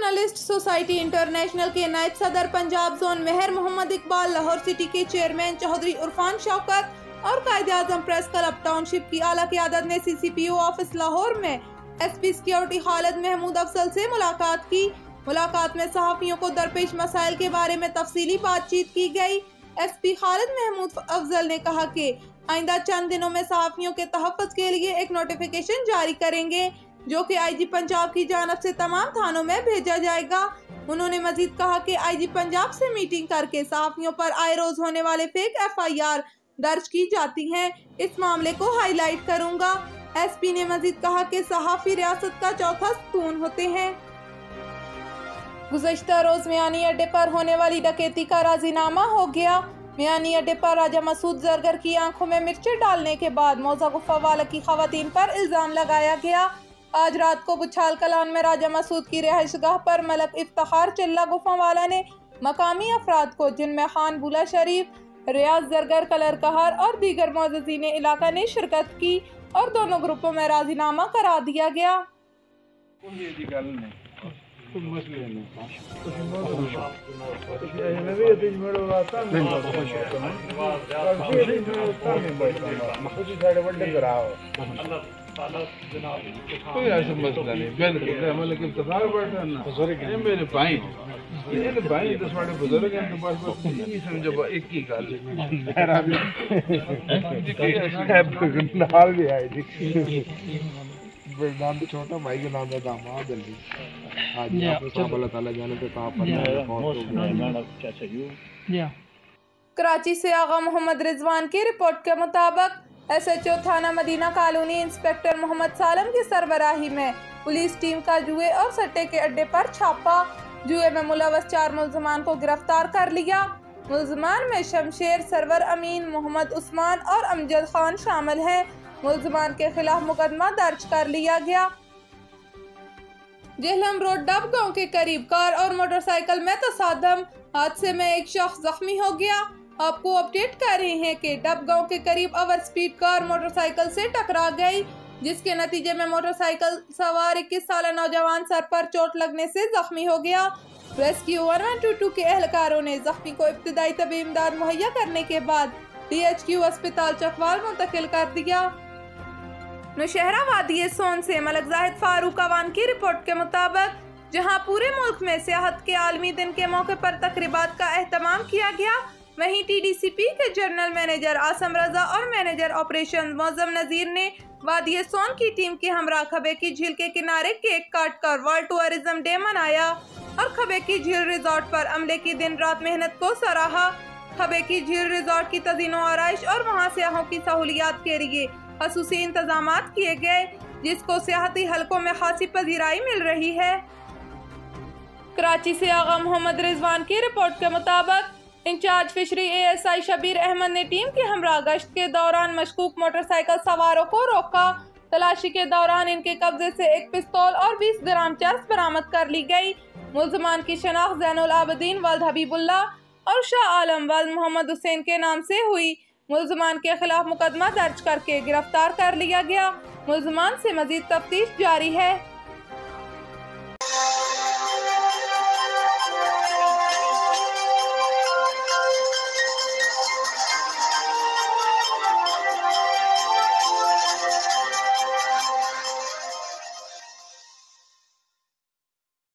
Journalist society international के नायब सदर पंजाब जोन मेहर मोहम्मद इकबाल, लाहौर सिटी के चेयरमैन चौधरी इरफान शौकत और कायद-ए-आज़म प्रेस क्लब टाउनशिप की आला क़यादत ने CCPO ऑफिस लाहौर में SP सिक्योरिटी खालिद महमूद अफजल से मुलाकात की। मुलाकात में सहाफ़ियों को दरपेश मसाइल के बारे में तफसीली बातचीत की गई। SP खालिद महमूद अफजल ने कहा कि आइंदा चंद दिनों में सहाफ़ियों के तहफ़्फ़ुज़ के लिए एक नोटिफिकेशन जारी करेंगे, जो कि IG पंजाब की जानब से तमाम थानों में भेजा जाएगा। उन्होंने मजीद कहा कि IG पंजाब से मीटिंग करके सहाफ़ियों पर आए रोज होने वाले फेक FIR दर्ज की जाती हैं। इस मामले को हाईलाइट करूंगा। SP ने मजीद कहा कि सहाफ़ी रियासत का चौथा स्तून होते हैं। गुज़श्ता रोज मियानी अड्डे पर होने वाली डकैती का राजीनामा हो गया। मियानी अड्डे पर राजा मसूद जरगर की आंखों में मिर्चें डालने के बाद मौजा गुफा वाला की खवातीन पर इल्जाम लगाया गया। आज रात को बुछाल कलान में राजा मसूद की रिहाइशगाह पर मलक इफ्तिखार चिल्ला गुफा वाला ने मकामी अफराद को, जिनमें खान बुला शरीफ, रियाज जरगर, कलर कहर और दीगर मोअज़्ज़िज़ीन इलाका ने शिरकत की और दोनों ग्रुपों में राजीनामा करा दिया गया। कोई ऐसा मसला नहीं, बिल्कुल मतलब इफ्तिखार बैठा ना मेरे भाई ये भाई तो साढ़े बुजुर्ग हैं, तो बस नहीं समझो एक ही गल नाल भी आए जी नाम तो छोटा भाई के नाम का दामाद जल्दी आज आपको अल्लाह ताला जाने पे कहां पर। कराची से आगा मोहम्मद रिजवान की रिपोर्ट के मुताबिक SHO थाना मदीना कॉलोनी इंस्पेक्टर मोहम्मद सालम की सरबराही में पुलिस टीम का जुए और सट्टे के अड्डे पर छापा। जुए में मुलव्वस 4 मुल्ज़िमान को गिरफ्तार कर लिया। मुल्ज़िमान में शमशेर, सरवर अमीन, मोहम्मद उस्मान और अमजद खान शामिल हैं। मुल्ज़िमान के खिलाफ मुकदमा दर्ज कर लिया गया। जेहलम रोड डब गांव के करीब कार और मोटरसाइकिल में तसादम, हादसे में एक शख्स जख्मी हो गया। आपको अपडेट कर रहे हैं कि डब गांव के करीब ओवर स्पीड कार मोटरसाइकिल से टकरा गई, जिसके नतीजे में मोटरसाइकिल सवार 21 साल नौजवान सर पर चोट लगने से जख्मी हो गया। रेस्क्यू 1122 के एहलकारों ने जख्मी को इब्तिदाई तबी इमदाद मुहैया करने के बाद DHQ अस्पताल चकवाल मुंतकिल कर दिया। नौशहरा वादी सोन से मलक जाहिद फारूक अवान की रिपोर्ट के मुताबिक जहां पूरे मुल्क में सियाहत के आलमी दिन के मौके पर तकरीबात का एहतमाम किया गया, वहीं TDCP के जनरल मैनेजर आसम रजा और मैनेजर ऑपरेशन मौजम नजीर ने वादी सोन की टीम के हमरा खबे की झील के किनारे केक काट कर वर्ल्ड टूरिज्म डे मनाया और खबे की झील रिजॉर्ट पर अमले की दिन रात मेहनत को सराहा। खबे की झील रिजॉर्ट की तज़ीनो आराइश और वहाँ सियाहों की सहूलियात के लिए खसूसी इंतजामात किए गए, जिसको सियाहती हलकों में खासी पजीराई मिल रही है। कराची से आगा मोहम्मद रिजवान की रिपोर्ट के मुताबिक incharge fishery ASI Shabir Ahmad ने टीम के हमरा गश्त के दौरान मशकूक मोटरसाइकिल सवारों को रोका। तलाशी के दौरान इनके कब्जे से एक पिस्तौल और 20 ग्राम चरस बरामद कर ली गई। मुल्ज़िमान की शनाख्त ज़ैनुल आबिदीन वल्द हबीबुल्लाह और शाह आलम वल्द मोहम्मद हुसैन के नाम से हुई। मुल्ज़िमान के खिलाफ मुकदमा दर्ज करके गिरफ्तार कर लिया गया। मुल्ज़िमान से मजीद तफ्तीश जारी है।